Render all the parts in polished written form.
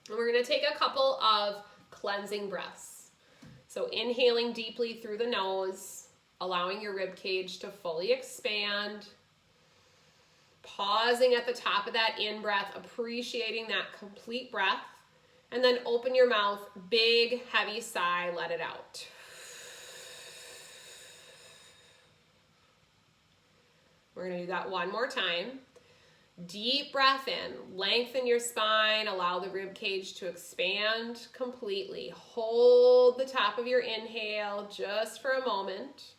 And we're going to take a couple of cleansing breaths. So inhaling deeply through the nose, allowing your rib cage to fully expand. Pausing at the top of that in-breath, appreciating that complete breath. And then open your mouth, big, heavy sigh, let it out. We're going to do that one more time. Deep breath in, lengthen your spine, allow the rib cage to expand completely. Hold the top of your inhale just for a moment.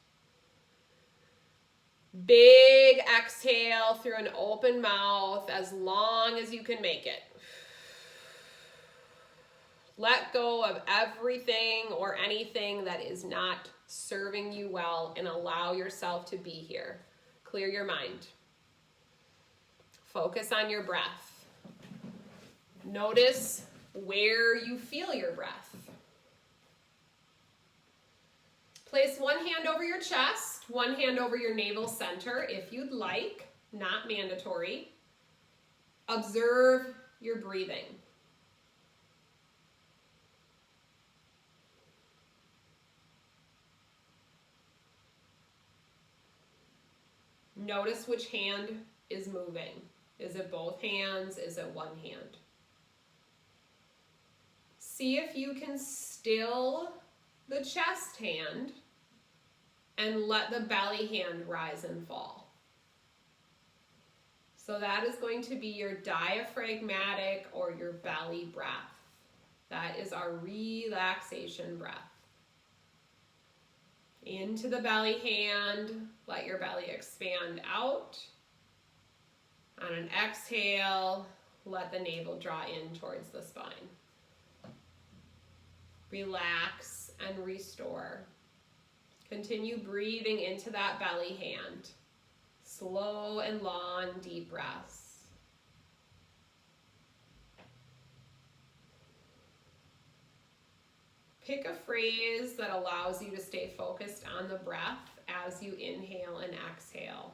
Big exhale through an open mouth as long as you can make it. Let go of everything or anything that is not serving you well and allow yourself to be here. Clear your mind. Focus on your breath. Notice where you feel your breath. Place one hand over your chest, one hand over your navel center if you'd like, not mandatory. Observe your breathing. Notice which hand is moving. Is it both hands? Is it one hand? See if you can still the chest hand and let the belly hand rise and fall. So that is going to be your diaphragmatic or your belly breath. That is our relaxation breath. Into the belly hand, let your belly expand out. On an exhale, let the navel draw in towards the spine. Relax and restore. Continue breathing into that belly hand. Slow and long, deep breaths. Pick a phrase that allows you to stay focused on the breath as you inhale and exhale.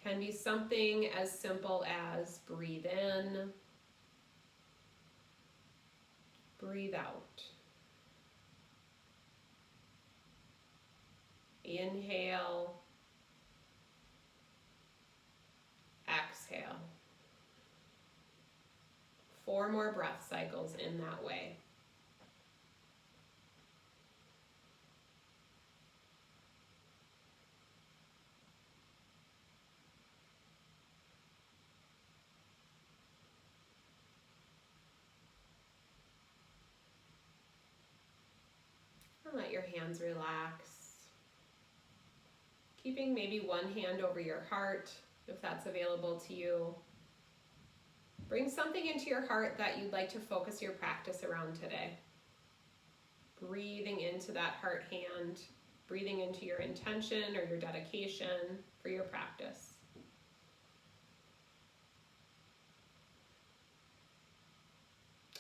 Can be something as simple as breathe in, breathe out. Inhale, exhale. 4 more breath cycles in that way. Let your hands relax. Keeping maybe one hand over your heart, if that's available to you. Bring something into your heart that you'd like to focus your practice around today. Breathing into that heart hand, breathing into your intention or your dedication for your practice.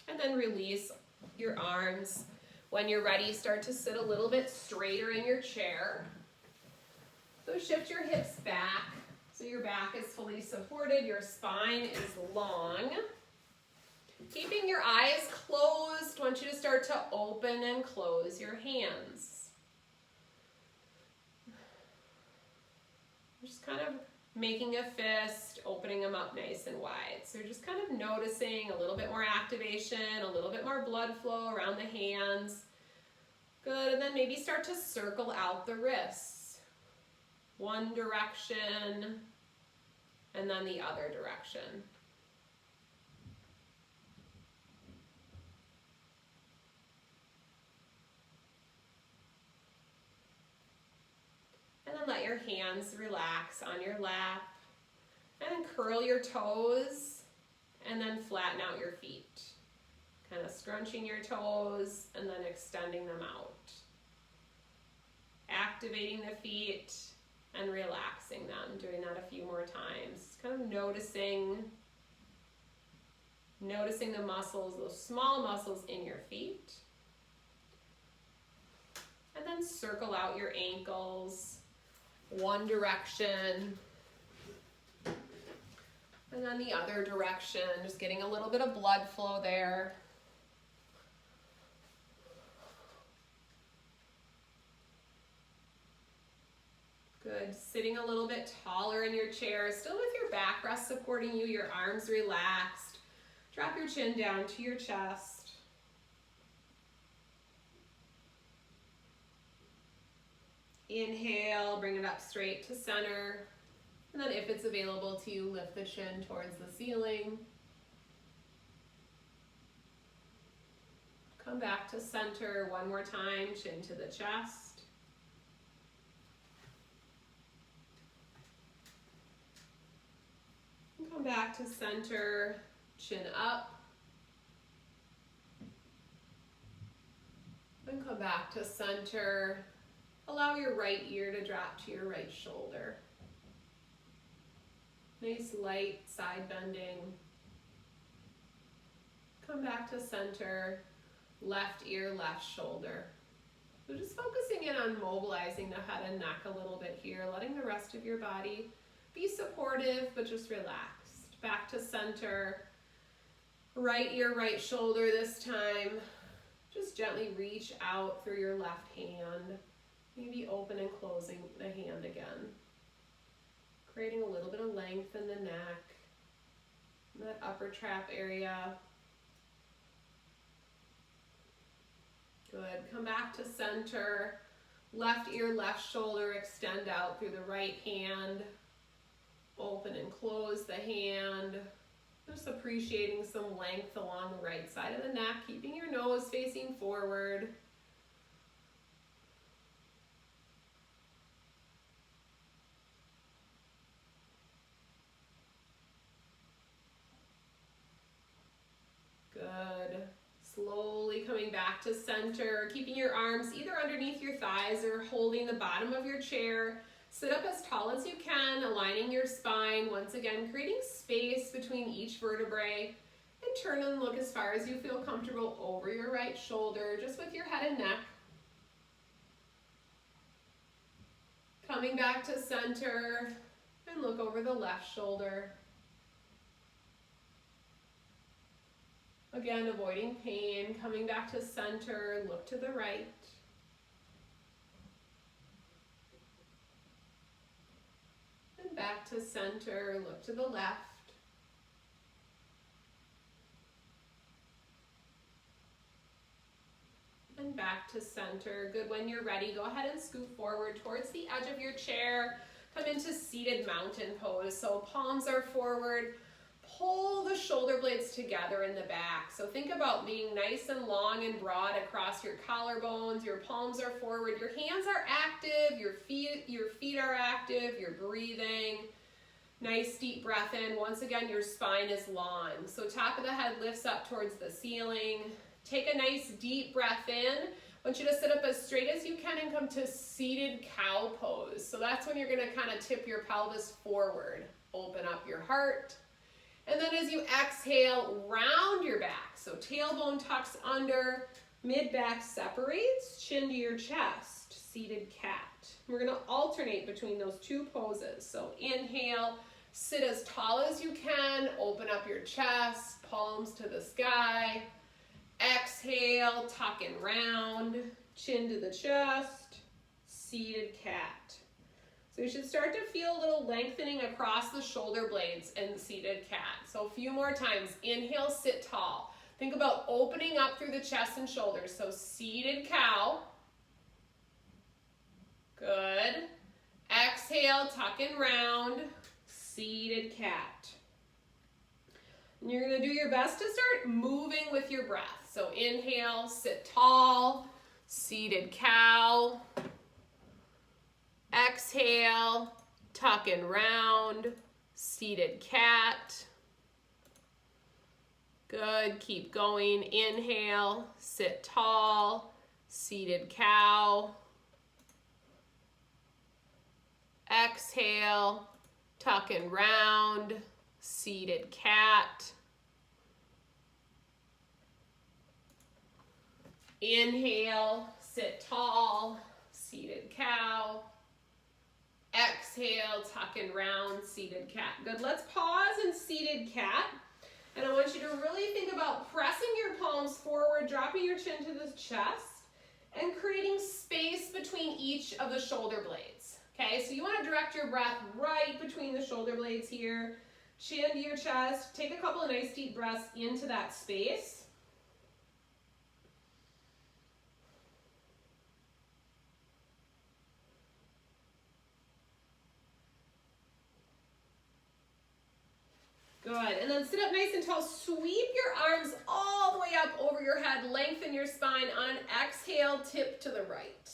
And then release your arms. When you're ready, start to sit a little bit straighter in your chair. So shift your hips back so your back is fully supported, your spine is long. Keeping your eyes closed, I want you to start to open and close your hands. Just kind of making a fist, opening them up nice and wide. So you're just kind of noticing a little bit more activation, a little bit more blood flow around the hands. Good, and then maybe start to circle out the wrists. One direction, and then the other direction. And then let your hands relax on your lap. And then curl your toes, and then flatten out your feet. Kind of scrunching your toes, and then extending them out. Activating the feet, and relaxing them. Doing that a few more times. Kind of noticing the muscles, those small muscles in your feet. And then circle out your ankles, one direction. And then the other direction, just getting a little bit of blood flow there. Good, sitting a little bit taller in your chair, still with your backrest supporting you, your arms relaxed. Drop your chin down to your chest. Inhale, bring it up straight to center. And then if it's available to you, lift the chin towards the ceiling. Come back to center one more time, chin to the chest. And come back to center, chin up. And come back to center. Allow your right ear to drop to your right shoulder. Nice light side bending. Come back to center, left ear, left shoulder. So just focusing in on mobilizing the head and neck a little bit here, letting the rest of your body be supportive, but just relaxed. Back to center, right ear, right shoulder this time. Just gently reach out through your left hand, maybe open and closing the hand again. Creating a little bit of length in the neck, that upper trap area. Good, come back to center. Left ear, left shoulder, extend out through the right hand. Open and close the hand. Just appreciating some length along the right side of the neck, keeping your nose facing forward. Good. Slowly coming back to center, keeping your arms either underneath your thighs or holding the bottom of your chair. Sit up as tall as you can, aligning your spine. Once again, creating space between each vertebrae. And turn and look as far as you feel comfortable over your right shoulder, just with your head and neck. Coming back to center and look over the left shoulder. Again, avoiding pain, coming back to center, look to the right. And back to center, look to the left. And back to center. Good, when you're ready, go ahead and scoot forward towards the edge of your chair. Come into seated mountain pose. So palms are forward. Pull the shoulder blades together in the back. So think about being nice and long and broad across your collarbones. Your palms are forward. Your hands are active. Your feet are active. You're breathing. Nice deep breath in. Once again, your spine is long. So top of the head lifts up towards the ceiling. Take a nice deep breath in. I want you to sit up as straight as you can and come to seated cow pose. So that's when you're going to kind of tip your pelvis forward. Open up your heart. And then as you exhale, round your back. So tailbone tucks under, mid-back separates, chin to your chest, seated cat. We're gonna alternate between those two poses. So inhale, sit as tall as you can, open up your chest, palms to the sky. Exhale, tuck and round, chin to the chest, seated cat. So you should start to feel a little lengthening across the shoulder blades in seated cat. So a few more times. Inhale, sit tall. Think about opening up through the chest and shoulders. So seated cow. Good. Exhale, tuck and round, seated cat. And you're going to do your best to start moving with your breath. So inhale, sit tall, seated cow. Exhale, tuck and round, seated cat. Good, keep going. Inhale, sit tall, seated cow. Exhale, tuck and round, seated cat. Inhale, sit tall, seated cow. Exhale, tuck and round, seated cat. Good, let's pause in seated cat. And I want you to really think about pressing your palms forward, dropping your chin to the chest, and creating space between each of the shoulder blades. Okay, so you want to direct your breath right between the shoulder blades here, chin to your chest. Take a couple of nice deep breaths into that space. Good, and then sit up nice and tall. Sweep your arms all the way up over your head. Lengthen your spine. On an exhale, tip to the right.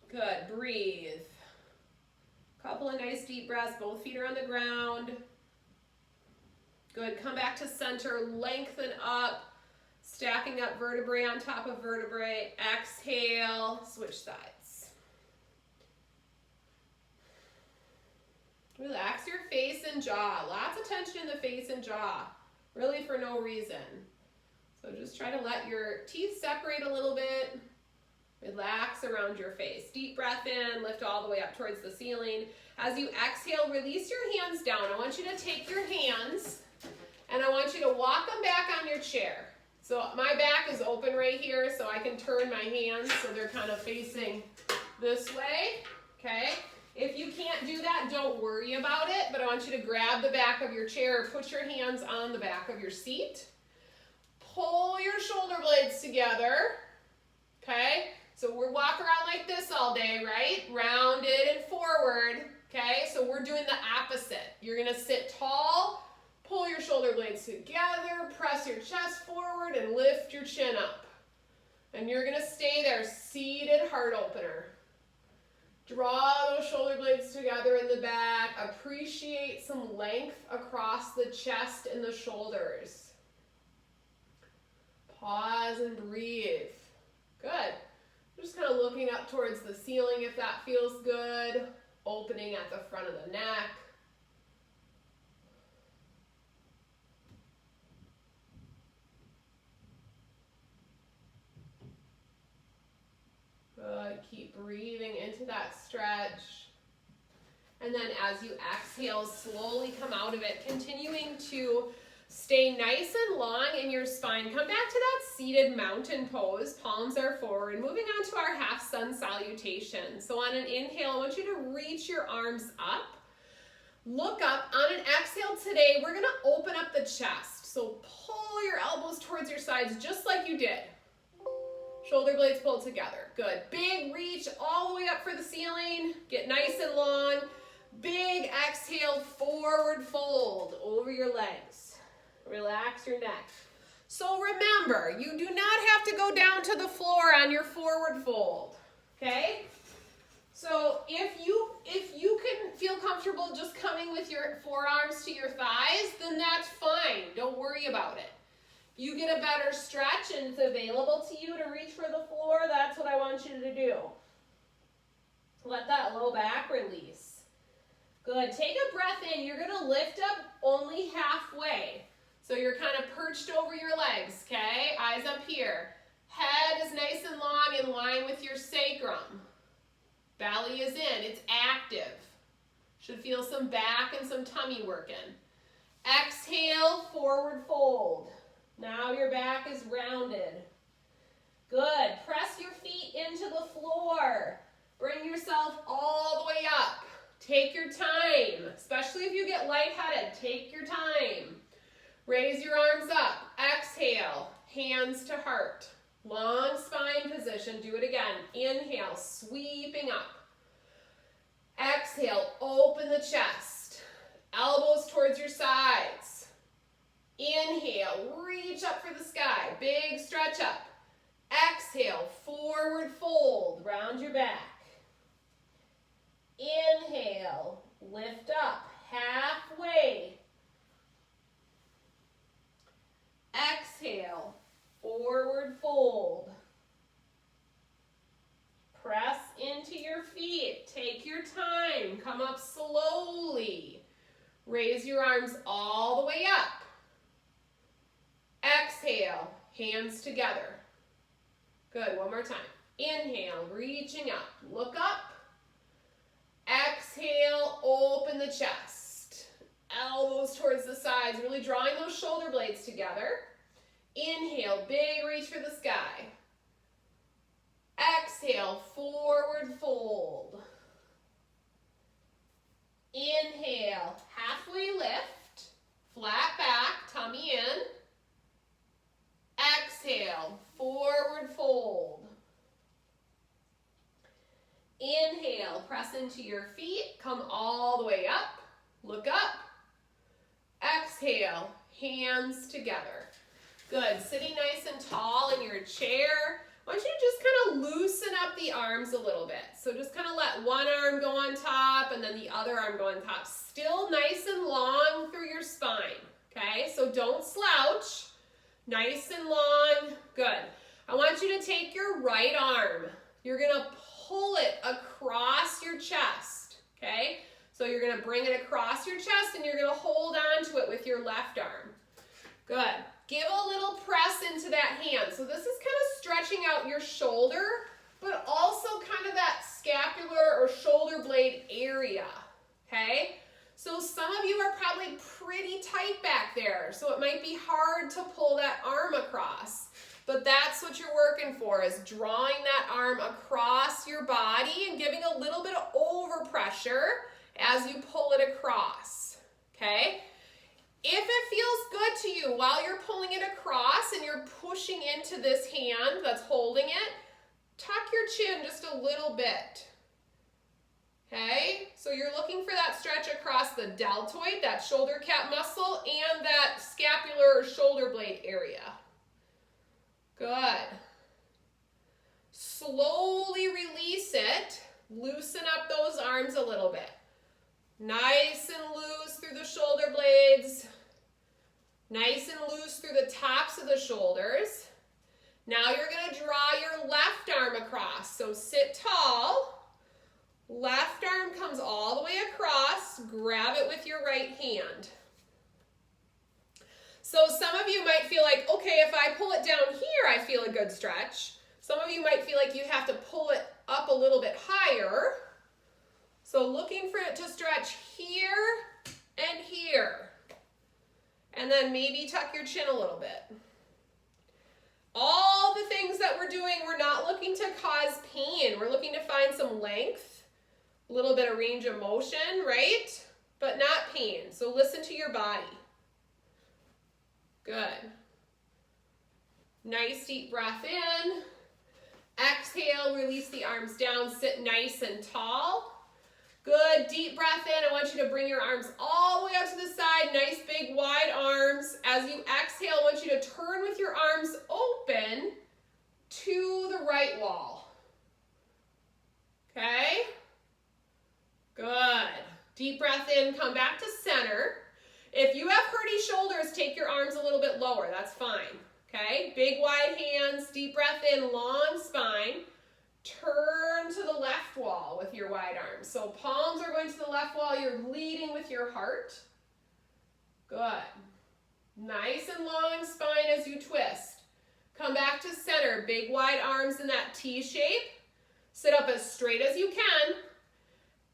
Good, breathe. Couple of nice deep breaths. Both feet are on the ground. Good, come back to center. Lengthen up. Stacking up vertebrae on top of vertebrae. Exhale, switch sides. Relax your face and jaw. Lots of tension in the face and jaw, really for no reason. So just try to let your teeth separate a little bit. Relax around your face. Deep breath in, lift all the way up towards the ceiling. As you exhale, release your hands down. I want you to take your hands and I want you to walk them back on your chair. So my back is open right here, so I can turn my hands so they're kind of facing this way, okay? If you can't do that, don't worry about it, but I want you to grab the back of your chair, put your hands on the back of your seat. Pull your shoulder blades together, okay? So we're walking around like this all day, right? Rounded and forward, okay? So we're doing the opposite. You're gonna sit tall, pull your shoulder blades together, press your chest forward, and lift your chin up. And you're gonna stay there, seated heart opener. Draw those shoulder blades together in the back. Appreciate some length across the chest and the shoulders. Pause and breathe. Good. Just kind of looking up towards the ceiling if that feels good. Opening at the front of the neck. Good, keep breathing into that stretch. And then as you exhale, slowly come out of it, continuing to stay nice and long in your spine. Come back to that seated mountain pose, palms are forward. Moving on to our half sun salutation. So on an inhale, I want you to reach your arms up. Look up. On an exhale today, we're gonna open up the chest. So pull your elbows towards your sides just like you did. Shoulder blades pulled together. Good. Big reach all the way up for the ceiling. Get nice and long. Big exhale, forward fold over your legs. Relax your neck. So remember, you do not have to go down to the floor on your forward fold. Okay? So if you can feel comfortable just coming with your forearms to your thighs, then that's fine. Don't worry about it. You get a better stretch and it's available to you to reach for the floor, that's what I want you to do. Let that low back release. Good, take a breath in. You're gonna lift up only halfway. So you're kind of perched over your legs, okay? Eyes up here. Head is nice and long in line with your sacrum. Belly is in, it's active. Should feel some back and some tummy working. Exhale, forward fold. Now your back is rounded. Good. Press your feet into the floor. Bring yourself all the way up. Take your time, especially if you get lightheaded. Take your time. Raise your arms up. Exhale, hands to heart. Long spine position. Do it again. Inhale, sweeping up. Exhale, open the chest. Elbows towards your sides. Inhale, reach up for the sky, big stretch up. Exhale, forward fold, round your back. Inhale, lift up, halfway. Exhale, forward fold. Press into your feet, take your time, come up slowly. Raise your arms all the way up. Exhale, hands together. Good, one more time. Inhale, reaching up. Look up. Exhale, open the chest. Elbows towards the sides, really drawing those shoulder blades together. Inhale, big reach for the sky. Exhale, forward fold. Inhale, halfway lift, flat back, tummy in. Exhale, forward fold. Inhale, press into your feet, come all the way up, look up. Exhale, hands together. Good, sitting nice and tall in your chair. I want you to just kind of loosen up the arms a little bit. So just kind of let one arm go on top and then the other arm go on top. Still nice and long through your spine, okay? So don't slouch, nice and long, good. I want you to take your right arm. You're gonna pull it across your chest, okay? So you're gonna bring it across your chest and you're gonna hold on to it with your left arm. Good. Give a little press into that hand. So this is kind of stretching out your shoulder, but also kind of that scapular or shoulder blade area, okay? So some of you are probably pretty tight back there, so it might be hard to pull that arm across. But that's what you're working for, is drawing that arm across your body and giving a little bit of overpressure as you pull it across, okay? If it feels good to you while you're pulling it across and you're pushing into this hand that's holding it, tuck your chin just a little bit, okay? So you're looking for that stretch across the deltoid, that shoulder cap muscle, and that scapular or shoulder blade area. Good. Slowly release it. Loosen up those arms a little bit. Nice and loose through the shoulder blades. Nice and loose through the tops of the shoulders. Now you're going to draw your left arm across. So sit tall. Left arm comes all the way across. Grab it with your right hand. So some of you might feel like, okay, if I pull it down here, I feel a good stretch. Some of you might feel like you have to pull it up a little bit higher. So looking for it to stretch here and here. And then maybe tuck your chin a little bit. All the things that we're doing, we're not looking to cause pain. We're looking to find some length, a little bit of range of motion, right? But not pain. So listen to your body. Good. Nice deep breath in. Exhale, release the arms down, sit nice and tall. Good, deep breath in. I want you to bring your arms all the way out to the side. Nice big wide arms. As you exhale, I want you to turn with your arms open to the right wall. Okay? Good. Deep breath in, come back to center. If you have hurdy shoulders, take your arms a little bit lower. That's fine. Okay? Big wide hands, deep breath in, long spine. Turn to the left wall with your wide arms. So palms are going to the left wall. You're leading with your heart. Good. Nice and long spine as you twist. Come back to center. Big wide arms in that T shape. Sit up as straight as you can.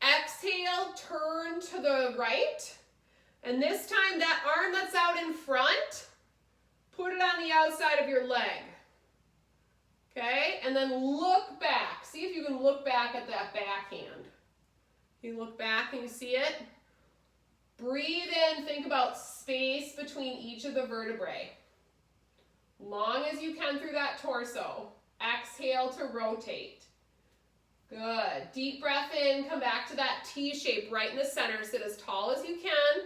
Exhale, turn to the right. And this time, that arm that's out in front, put it on the outside of your leg. Okay, and then look back. See if you can look back at that backhand. You look back and you see it. Breathe in, think about space between each of the vertebrae. Long as you can through that torso. Exhale to rotate. Good. Deep breath in, come back to that T shape right in the center. Sit as tall as you can.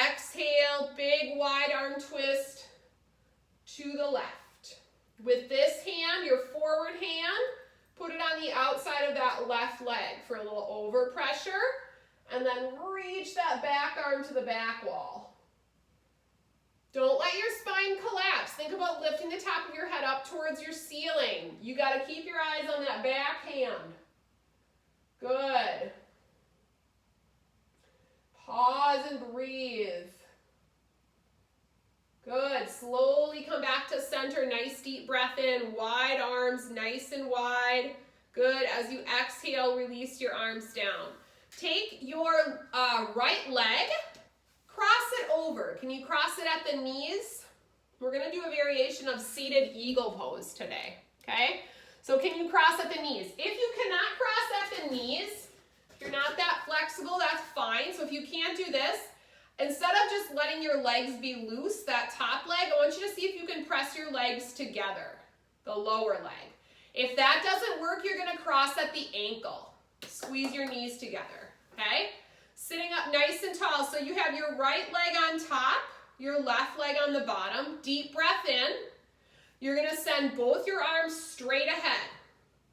Exhale, big wide arm twist to the left. With this hand, your forward hand, put it on the outside of that left leg for a little overpressure, and then reach that back arm to the back wall. Don't let your spine collapse. Think about lifting the top of your head up towards your ceiling. You got to keep your eyes on that back hand. Good. Pause and breathe. Good. Slowly come back to center. Nice deep breath in, wide arms, nice and wide. Good. As you exhale, release your arms down. Take your right leg, cross it over. Can you cross it at the knees? We're going to do a variation of seated eagle pose today, okay? So can you cross at the knees? If you cannot cross at the knees, if you're not that flexible, that's fine. So if you can't do this, instead of just letting your legs be loose, that top leg, I want you to see if you can press your legs together, the lower leg. If that doesn't work, you're going to cross at the ankle. Squeeze your knees together, okay? Sitting up nice and tall. So you have your right leg on top, your left leg on the bottom. Deep breath in. You're going to send both your arms straight ahead,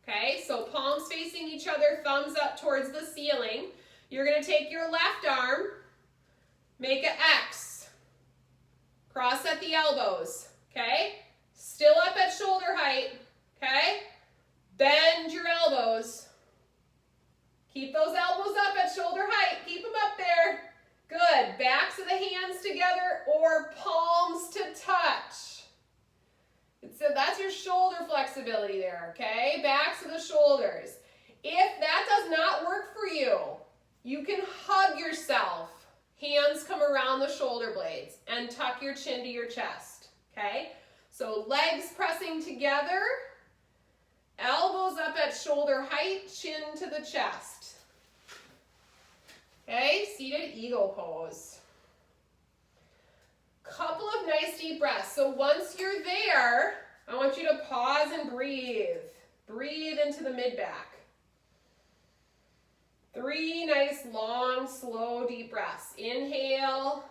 okay? So palms facing each other, thumbs up towards the ceiling. You're going to take your left arm, make an X. Cross at the elbows, okay? Still up at shoulder height, okay? Bend your elbows. Keep those elbows up at shoulder height. Keep them up there. Good. Backs of the hands together or palms to touch. So that's your shoulder flexibility there, okay? Backs of the shoulders. If that does not work for you, you can hug yourself. Hands come around the shoulder blades and tuck your chin to your chest, okay? So legs pressing together, elbows up at shoulder height, chin to the chest. Okay, seated eagle pose. Couple of nice deep breaths. So once you're there, I want you to pause and breathe. Breathe into the mid-back. 3 nice, long, slow, deep breaths. Inhale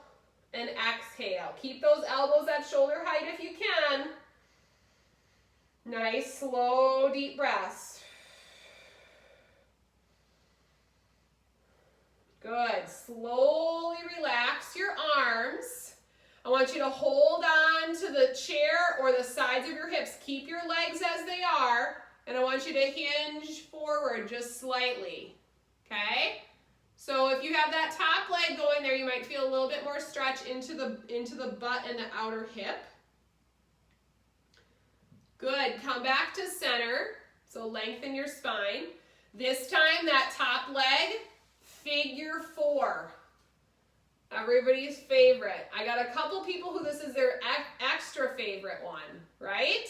and exhale. Keep those elbows at shoulder height if you can. Nice, slow, deep breaths. Good. Slowly relax your arms. I want you to hold on to the chair or the sides of your hips. Keep your legs as they are, and I want you to hinge forward just slightly. Okay? So if you have that top leg going there, you might feel a little bit more stretch into the butt and the outer hip. Good. Come back to center. So lengthen your spine. This time, that top leg, figure 4. Everybody's favorite. I got a couple people who this is their extra favorite one, right?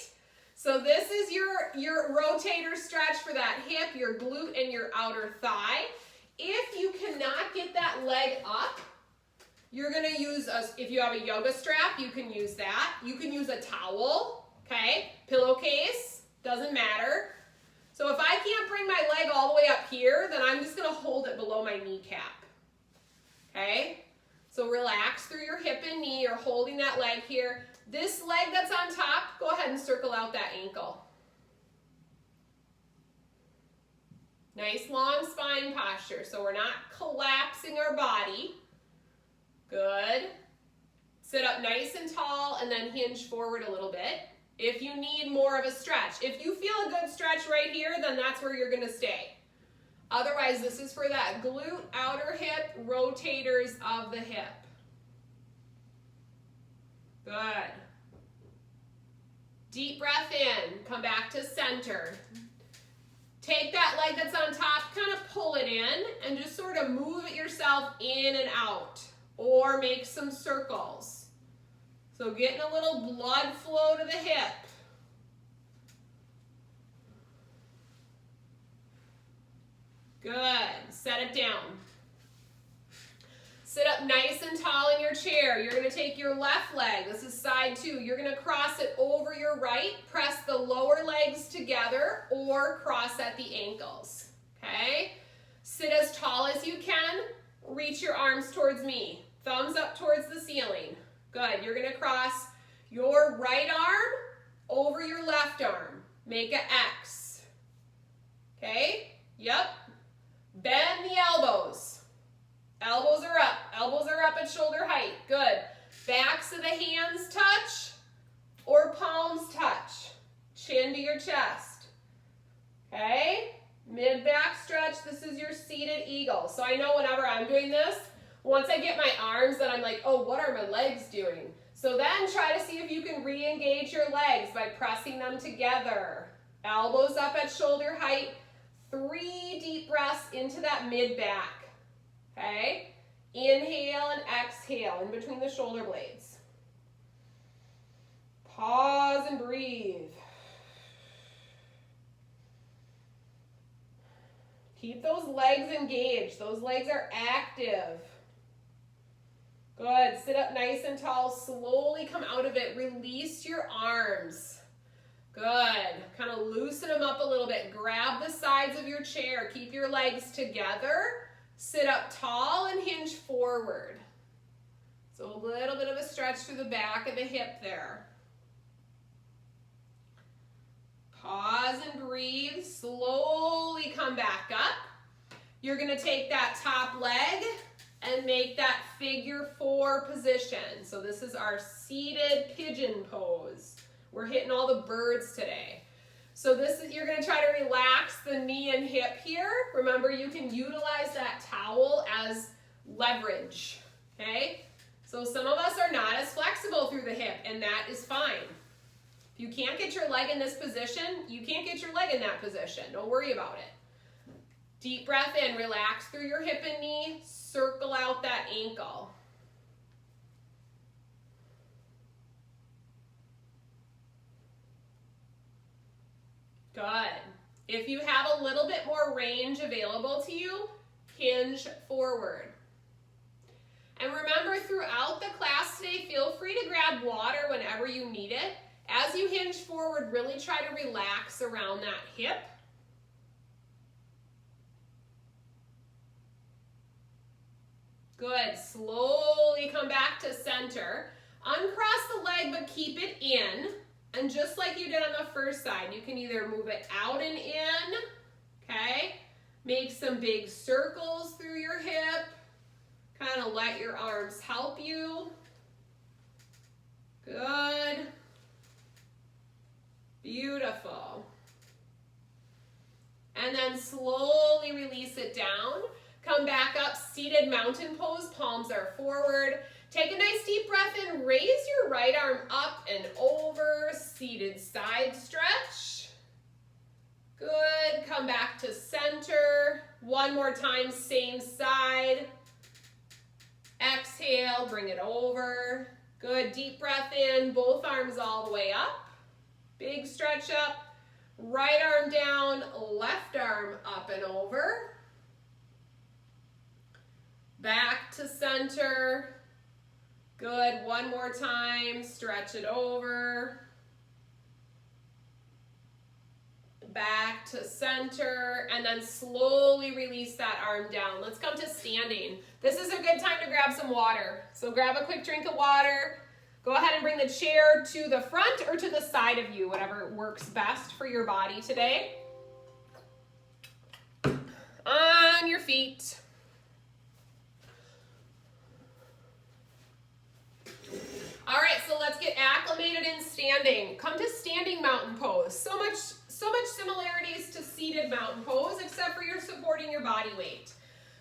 So this is your rotator stretch for that hip, your glute, and your outer thigh. If you cannot get that leg up, you're going to use, if you have a yoga strap, you can use that. You can use a towel, okay? Pillowcase, doesn't matter. So if I can't bring my leg all the way up here, then I'm just going to hold it below my kneecap, okay? So relax through your hip and knee. You're holding that leg here. This leg that's on top, go ahead and circle out that ankle. Nice long spine posture, so we're not collapsing our body. Good. Sit up nice and tall and then hinge forward a little bit. If you need more of a stretch. If you feel a good stretch right here, then that's where you're going to stay. Otherwise, this is for that glute, outer hip, rotators of the hip. Good. Deep breath in. Come back to center. Take that leg that's on top, kind of pull it in, and just sort of move it yourself in and out. Or make some circles. So getting a little blood flow to the hip. Good. Set it down. Sit up nice and tall in your chair. You're going to take your left leg. This is side 2. You're going to cross it over your right. Press the lower legs together or cross at the ankles. Okay? Sit as tall as you can. Reach your arms towards me. Thumbs up towards the ceiling. Good. You're going to cross your right arm over your left arm. Make an X. Okay? Yep. Bend the elbows. Elbows are up. Elbows are up at shoulder height. Good. Backs of the hands touch or palms touch. Chin to your chest. Okay? Mid-back stretch. This is your seated eagle. So I know whenever I'm doing this, once I get my arms, then I'm like, oh, what are my legs doing? So then try to see if you can re-engage your legs by pressing them together. Elbows up at shoulder height. 3 deep breaths into that mid-back. Okay? Inhale and exhale in between the shoulder blades. Pause and breathe. Keep those legs engaged. Those legs are active. Good. Sit up nice and tall. Slowly come out of it. Release your arms. Good. Kind of loosen them up a little bit. Grab the sides of your chair. Keep your legs together. Sit up tall and hinge forward. So a little bit of a stretch through the back of the hip there. Pause and breathe. Slowly come back up. You're going to take that top leg and make that figure 4 position. So this is our seated pigeon pose. We're hitting all the birds today. So you're going to try to relax the knee and hip here. Remember, you can utilize that towel as leverage, okay? So some of us are not as flexible through the hip, and that is fine. If you can't get your leg in this position, you can't get your leg in that position. Don't worry about it. Deep breath in, relax through your hip and knee, circle out that ankle. Good. If you have a little bit more range available to you, hinge forward. And remember, throughout the class today, feel free to grab water whenever you need it. As you hinge forward, really try to relax around that hip. Good. Slowly come back to center. Uncross the leg, but keep it in. And just like you did on the first side, you can either move it out and in, okay? Make some big circles through your hip. Kind of let your arms help you. Good. Beautiful. And then slowly release it down. Come back up, seated mountain pose, palms are forward. Take a nice deep breath in, raise your right arm up and over, seated side stretch. Good, come back to center. One more time, same side. Exhale, bring it over. Good, deep breath in, both arms all the way up. Big stretch up, right arm down, left arm up and over. Back to center. Good, one more time, stretch it over. Back to center, and then slowly release that arm down. Let's come to standing. This is a good time to grab some water. So grab a quick drink of water. Go ahead and bring the chair to the front or to the side of you, whatever works best for your body today. On your feet. All right, so let's get acclimated in standing. Come to standing mountain pose. So much similarities to seated mountain pose, except for you're supporting your body weight.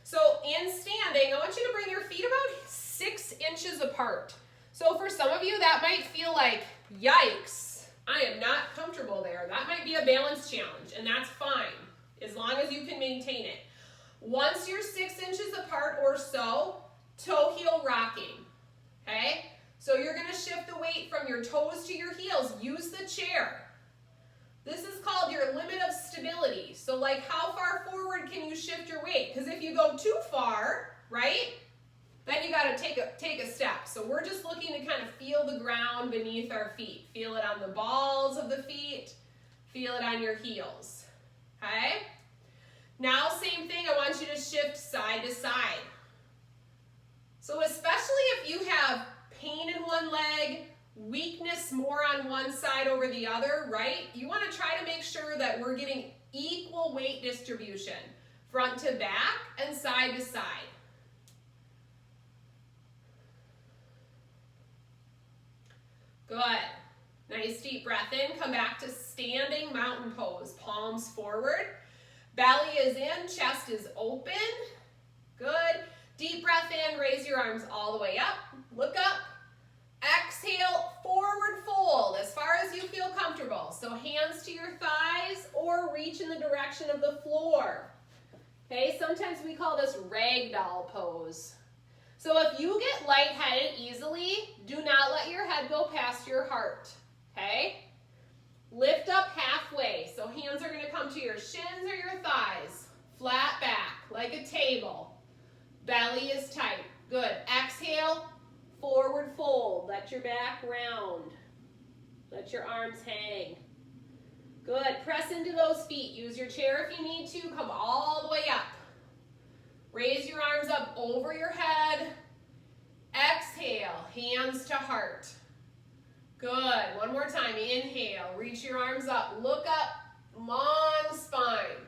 So in standing, I want you to bring your feet about 6 inches apart. So for some of you, that might feel like, yikes, I am not comfortable there. That might be a balance challenge, and that's fine, as long as you can maintain it. Once you're 6 inches apart or so, toe heel rocking, okay? So you're gonna shift the weight from your toes to your heels. Use the chair. This is called your limit of stability. So like, how far forward can you shift your weight? Because if you go too far, right, then you gotta take a step. So we're just looking to kind of feel the ground beneath our feet. Feel it on the balls of the feet. Feel it on your heels, okay? Now, same thing, I want you to shift side to side. So especially if you have pain in one leg, weakness more on one side over the other, right? You want to try to make sure that we're getting equal weight distribution, front to back and side to side. Good. Nice deep breath in. Come back to standing mountain pose. Palms forward. Belly is in, chest is open. Good. Deep breath in, raise your arms all the way up. Look up. Exhale. exhale, forward fold as far as you feel comfortable. So hands to your thighs or reach in the direction of the floor. Okay, sometimes we call this ragdoll pose. So if you get lightheaded easily, do not let your head go past your heart, okay? Lift up halfway. So hands are going to come to your shins or your thighs. Flat back, like a table. Belly is tight. Good. Exhale, forward fold. Let your back round. Let your arms hang. Good. Press into those feet. Use your chair if you need to. Come all the way up. Raise your arms up over your head. Exhale, hands to heart. Good. One more time. Inhale. Reach your arms up. Look up. Long spine.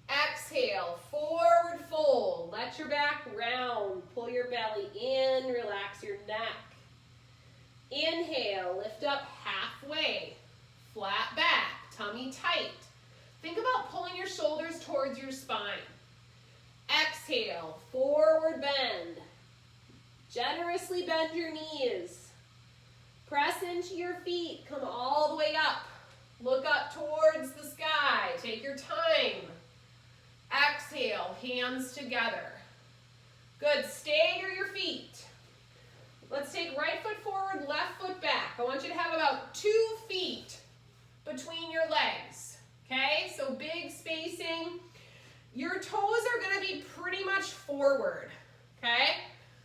Exhale. Forward fold. Let your back round. Pull your belly in. Relax your neck. Inhale. Lift up halfway. Flat back. Tummy tight. Think about pulling your shoulders towards your spine. Exhale. Forward bend. Generously bend your knees. Press into your feet. Come all the way up. Look up towards the sky. Take your time. Exhale, hands together. Good. Stagger your feet. Let's take right foot forward, left foot back. I want you to have about 2 feet between your legs. Okay? So big spacing. Your toes are going to be pretty much forward. Okay?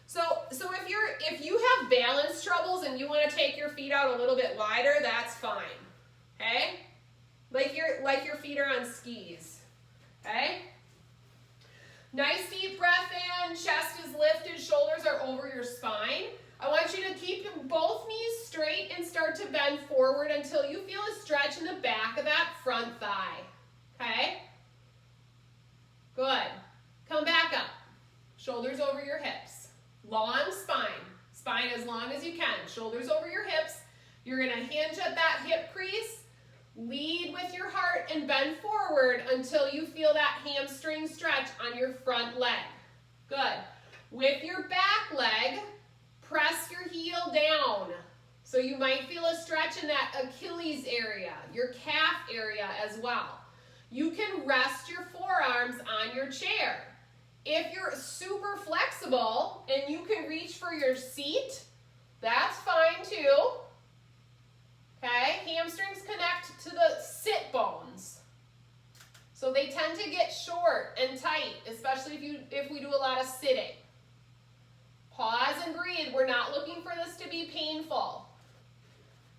So if you have balance troubles and you want to take your feet out a little bit wider, that's fine. Okay? Like your feet are on skis. Okay? Nice deep breath in, chest is lifted, shoulders are over your spine. I want you to keep both knees straight and start to bend forward until you feel a stretch in the back of that front thigh. Okay? Good. Come back up. Shoulders over your hips. Long spine. Spine as long as you can. Shoulders over your hips. You're going to hinge at that hip crease. Lead with your heart and bend forward until you feel that hamstring stretch on your front leg. Good. With your back leg, press your heel down. So you might feel a stretch in that Achilles area, your calf area as well. You can rest your forearms on your chair. If you're super flexible and you can reach for your seat, that's fine too. Okay, hamstrings connect to the sit bones. So they tend to get short and tight, especially if we do a lot of sitting. Pause and breathe. We're not looking for this to be painful.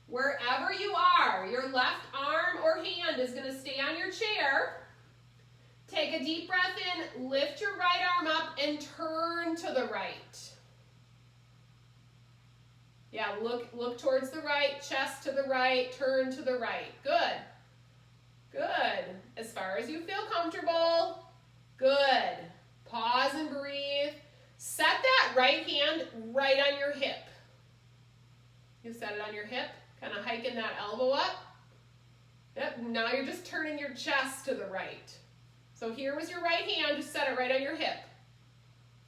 Wherever you are, your left arm or hand is going to stay on your chair. Take a deep breath in, lift your right arm up, and turn to the right. Yeah, look towards the right, chest to the right, turn to the right. Good. Good. As far as you feel comfortable. Good. Pause and breathe. Set that right hand right on your hip. You set it on your hip, kind of hiking that elbow up. Yep, now you're just turning your chest to the right. So here was your right hand, just set it right on your hip.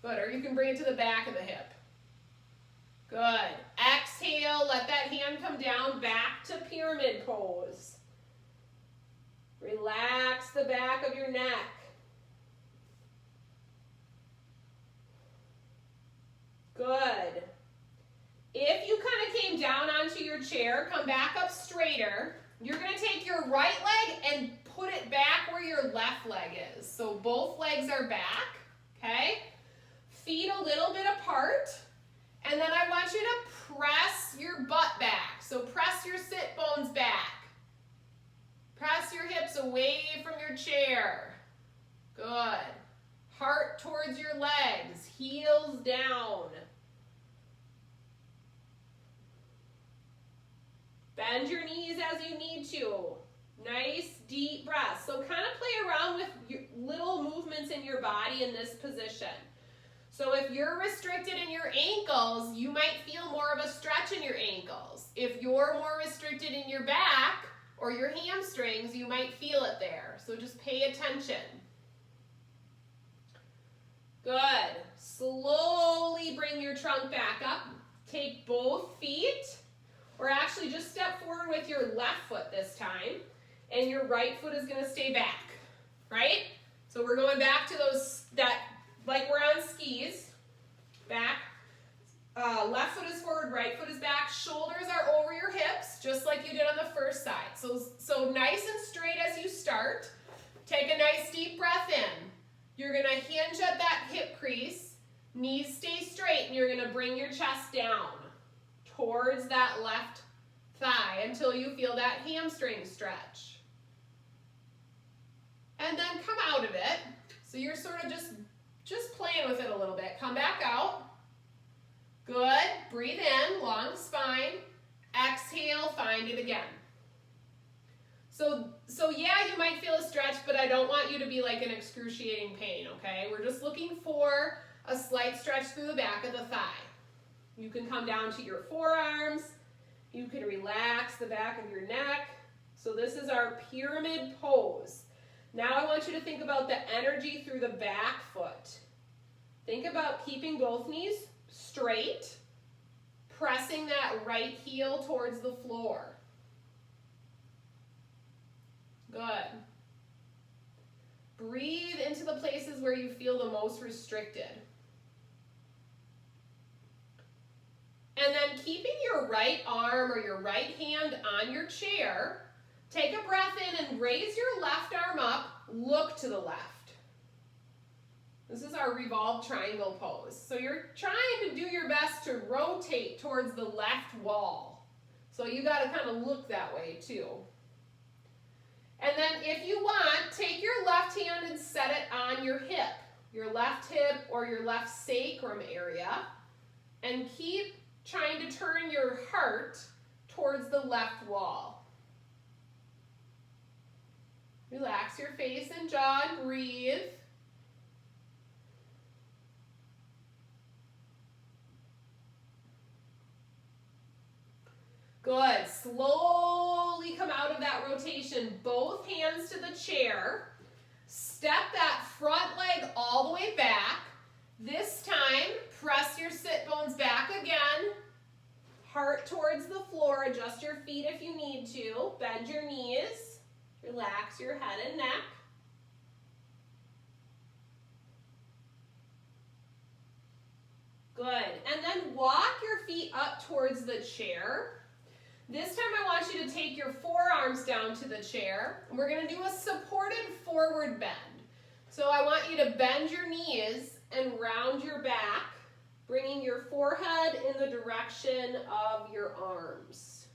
Good, or you can bring it to the back of the hip. Good. Exhale, let that hand come down back to pyramid pose. Relax the back of your neck. Good. If you kind of came down onto your chair, come back up straighter. You're going to take your right leg and put it back where your left leg is. So both legs are back, okay? Feet a little bit apart. And then I want you to press your butt back. So press your sit bones back. Press your hips away from your chair. Good. Heart towards your legs, heels down. Bend your knees as you need to. Nice deep breaths. So kind of play around with your little movements in your body in this position. So if you're restricted in your ankles, you might feel more of a stretch in your ankles. If you're more restricted in your back or your hamstrings, you might feel it there. So just pay attention. Good. Slowly bring your trunk back up. Take both feet. or actually just step forward with your left foot this time, and your right foot is going to stay back, right? So we're going back to like we're on skis, back. Left foot is forward, right foot is back, shoulders are over your hips, just like you did on the first side. So nice and straight as you start. Take a nice deep breath in. You're going to hinge at that hip crease, knees stay straight, and you're going to bring your chest down towards that left thigh until you feel that hamstring stretch. And then come out of it. So you're sort of just playing with it a little bit. Come back out. Good. Breathe in, long spine. Exhale, find it again. So yeah, you might feel a stretch, but I don't want you to be like in excruciating pain, okay? We're just looking for a slight stretch through the back of the thigh. You can come down to your forearms. You can relax the back of your neck. So this is our pyramid pose. Now I want you to think about the energy through the back foot. Think about keeping both knees straight, pressing that right heel towards the floor. Good. Breathe into the places where you feel the most restricted. And then keeping your right arm or your right hand on your chair, take a breath in and raise your left arm up, look to the left. This is our revolve triangle pose. So you're trying to do your best to rotate towards the left wall. So you got to kind of look that way too. And then if you want, take your left hand and set it on your left hip or your left sacrum area, and keep trying to turn your heart towards the left wall. Relax your face and jaw and breathe. Good. Slowly come out of that rotation. Both hands to the chair. Step that front leg all the way back. This time, press your sit bones back again. Heart towards the floor. Adjust your feet if you need to. Bend your knees. Relax your head and neck. Good. And then walk your feet up towards the chair. This time I want you to take your forearms down to the chair, and we're going to do a supported forward bend. So I want you to bend your knees and round your back, bringing your forehead in the direction of your arms.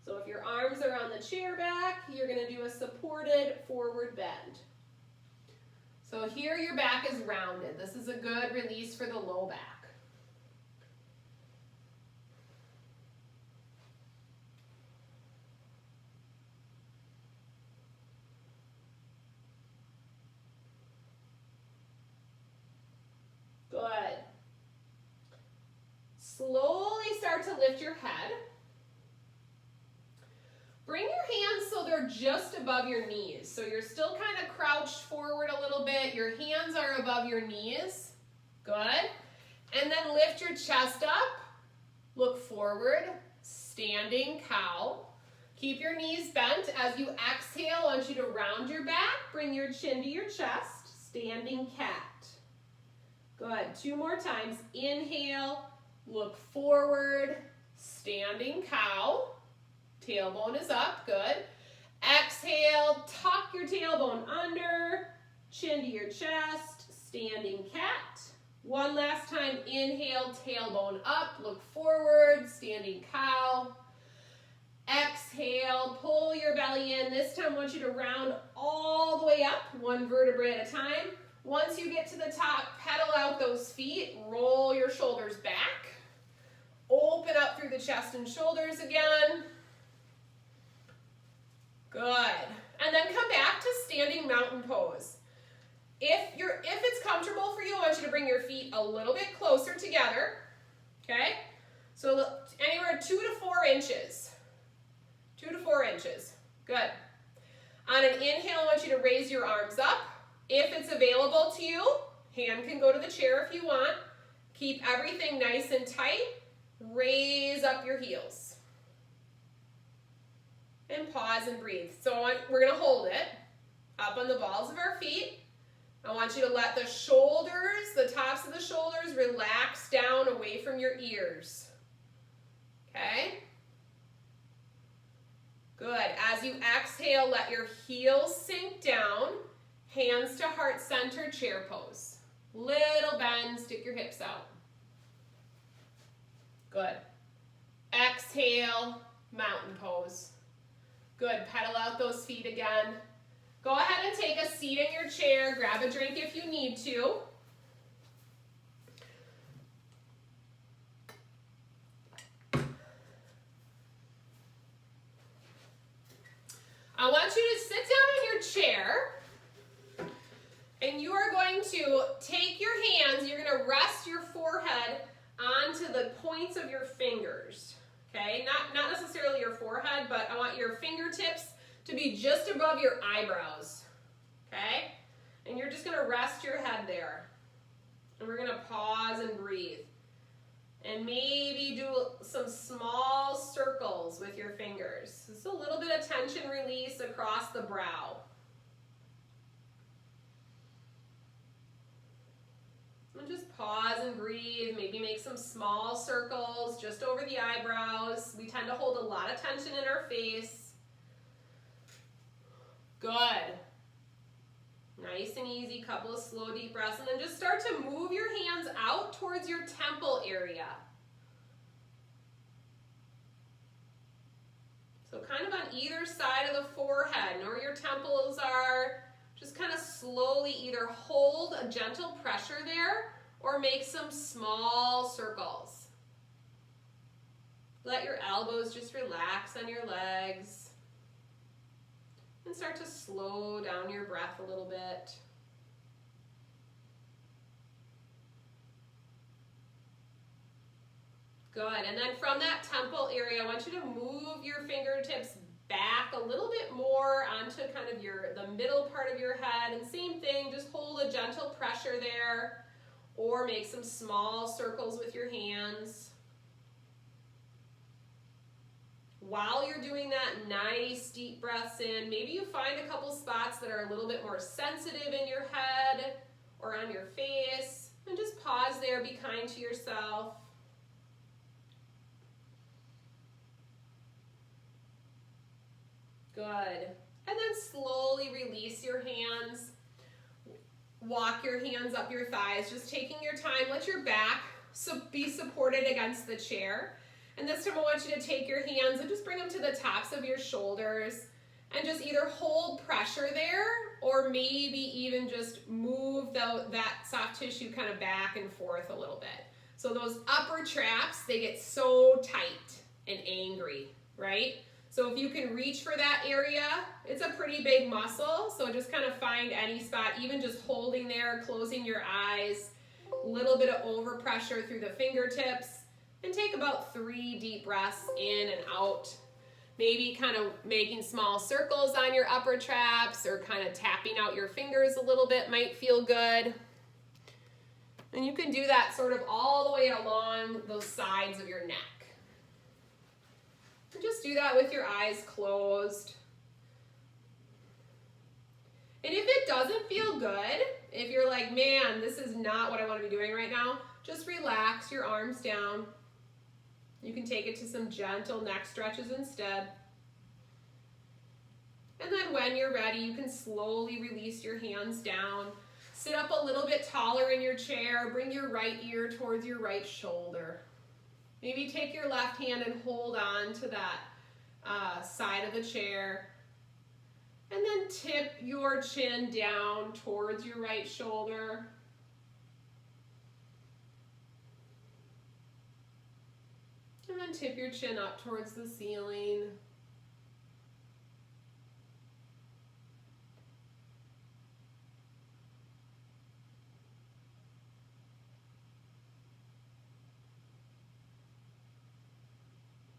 So if your arms are on the chair back, you're going to do a supported forward bend. So here your back is rounded. This is a good release for the low back. Good. Slowly start to lift your head. Bring your hands so they're just above your knees. So you're still kind of crouched forward a little bit. Your hands are above your knees. Good. And then lift your chest up. Look forward. Standing cow. Keep your knees bent. As you exhale, I want you to round your back. Bring your chin to your chest. Standing cat. Good. 2 more times. Inhale, look forward, standing cow. Tailbone is up. Good. Exhale, tuck your tailbone under, chin to your chest, standing cat. One last time. Inhale, tailbone up, look forward, standing cow. Exhale, pull your belly in. This time I want you to round all the way up, 1 vertebrae at a time. Once you get to the top, pedal out those feet, roll your shoulders back, open up through the chest and shoulders again. Good. And then come back to standing mountain pose. If it's comfortable for you, I want you to bring your feet a little bit closer together. Okay? So anywhere 2 to 4 inches. 2 to 4 inches. Good. On an inhale, I want you to raise your arms up. If it's available to you, hand can go to the chair if you want. Keep everything nice and tight. Raise up your heels. And pause and breathe. So we're going to hold it up on the balls of our feet. I want you to let the shoulders, the tops of the shoulders, relax down away from your ears. Okay? Good. As you exhale, let your heels sink down. Hands to heart center, chair pose. Little bend, stick your hips out. Good. Exhale, mountain pose. Good. Pedal out those feet again. Go ahead and take a seat in your chair. Grab a drink if you need to. I want you to sit down in your chair, and you are going to take your hands, you're going to rest your forehead onto the points of your fingers. Okay, not necessarily your forehead, but I want your fingertips to be just above your eyebrows. Okay, and you're just going to rest your head there. And we're going to pause and breathe. And maybe do some small circles with your fingers. Just a little bit of tension release across the brow. And just pause and breathe. Maybe make some small circles just over the eyebrows. We tend to hold a lot of tension in our face. Good. Nice and easy, couple of slow deep breaths, and then just start to move your hands out towards your temple area. So kind of on either side of the forehead, know where your temples are. Just kind of slowly either hold a gentle pressure there or make some small circles. Let your elbows just relax on your legs. And start to slow down your breath a little bit. Good, and then from that temple area, I want you to move your fingertips back a little bit more onto kind of the middle part of your head. And same thing, just hold a gentle pressure there or make some small circles with your hands. While you're doing that, nice deep breaths in. Maybe you find a couple spots that are a little bit more sensitive in your head or on your face. And just pause there, be kind to yourself. Good. And then slowly release your hands. Walk your hands up your thighs, just taking your time. Let your back be supported against the chair. And this time I want you to take your hands and just bring them to the tops of your shoulders and just either hold pressure there or maybe even just move that soft tissue kind of back and forth a little bit. So those upper traps, they get so tight and angry, right? So if you can reach for that area, it's a pretty big muscle. So just kind of find any spot, even just holding there, closing your eyes, a little bit of overpressure through the fingertips. And take about 3 deep breaths in and out. Maybe kind of making small circles on your upper traps or kind of tapping out your fingers a little bit might feel good. And you can do that sort of all the way along those sides of your neck. And just do that with your eyes closed. And if it doesn't feel good, if you're like, man, this is not what I want to be doing right now, just relax your arms down. You can take it to some gentle neck stretches instead. And then when you're ready, you can slowly release your hands down. Sit up a little bit taller in your chair. Bring your right ear towards your right shoulder. Maybe take your left hand and hold on to that side of the chair. And then tip your chin down towards your right shoulder. And then tip your chin up towards the ceiling.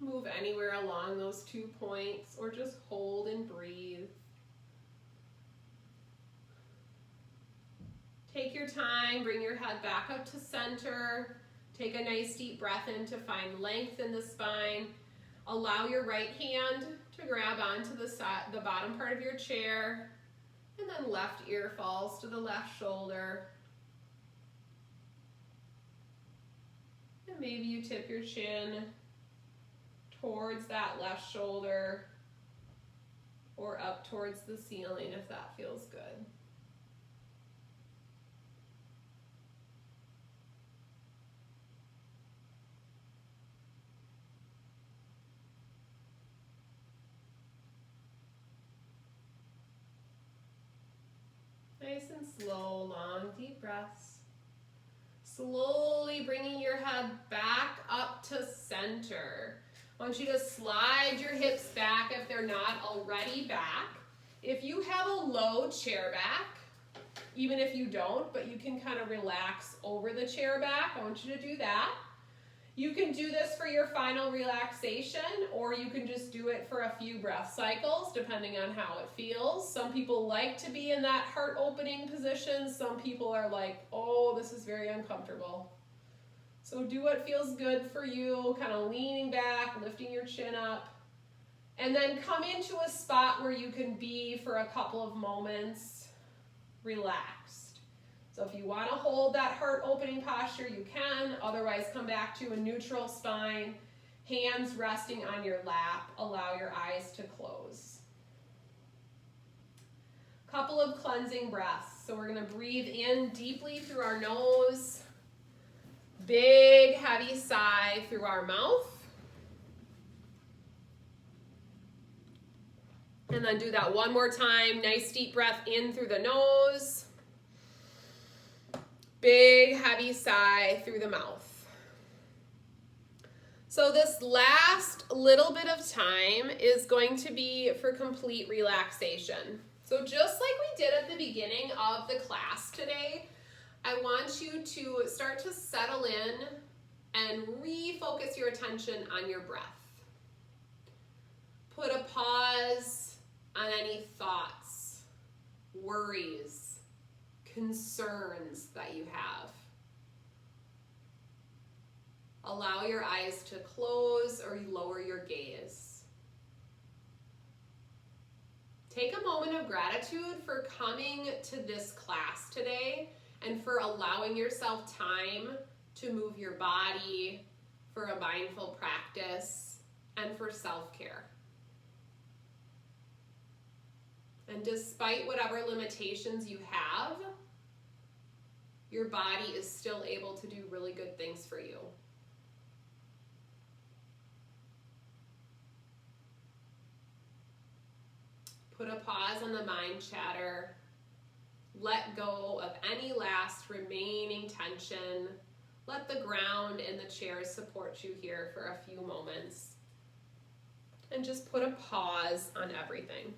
Move anywhere along those 2 points or just hold and breathe. Take your time, bring your head back up to center. Take a nice deep breath in to find length in the spine. Allow your right hand to grab onto the bottom part of your chair, and then left ear falls to the left shoulder. And maybe you tip your chin towards that left shoulder or up towards the ceiling if that feels good. Nice and slow, long, deep breaths. Slowly bringing your head back up to center. I want you to slide your hips back if they're not already back. If you have a low chair back, even if you don't, but you can kind of relax over the chair back, I want you to do that. You can do this for your final relaxation, or you can just do it for a few breath cycles, depending on how it feels. Some people like to be in that heart opening position. Some people are like, oh, this is very uncomfortable. So do what feels good for you, kind of leaning back, lifting your chin up, and then come into a spot where you can be for a couple of moments relaxed. So if you want to hold that heart opening posture, you can. Otherwise, come back to a neutral spine, hands resting on your lap. Allow your eyes to close. Couple of cleansing breaths. So we're going to breathe in deeply through our nose. Big, heavy sigh through our mouth. And then do that one more time. Nice deep breath in through the nose. Big, heavy sigh through the mouth. So this last little bit of time is going to be for complete relaxation. So just like we did at the beginning of the class today, I want you to start to settle in and refocus your attention on your breath. Put a pause on any thoughts, worries, concerns that you have. Allow your eyes to close or lower your gaze. Take a moment of gratitude for coming to this class today and for allowing yourself time to move your body, for a mindful practice, and for self-care. And despite whatever limitations you have, your body is still able to do really good things for you. Put a pause on the mind chatter. Let go of any last remaining tension. Let the ground and the chairs support you here for a few moments. And just put a pause on everything.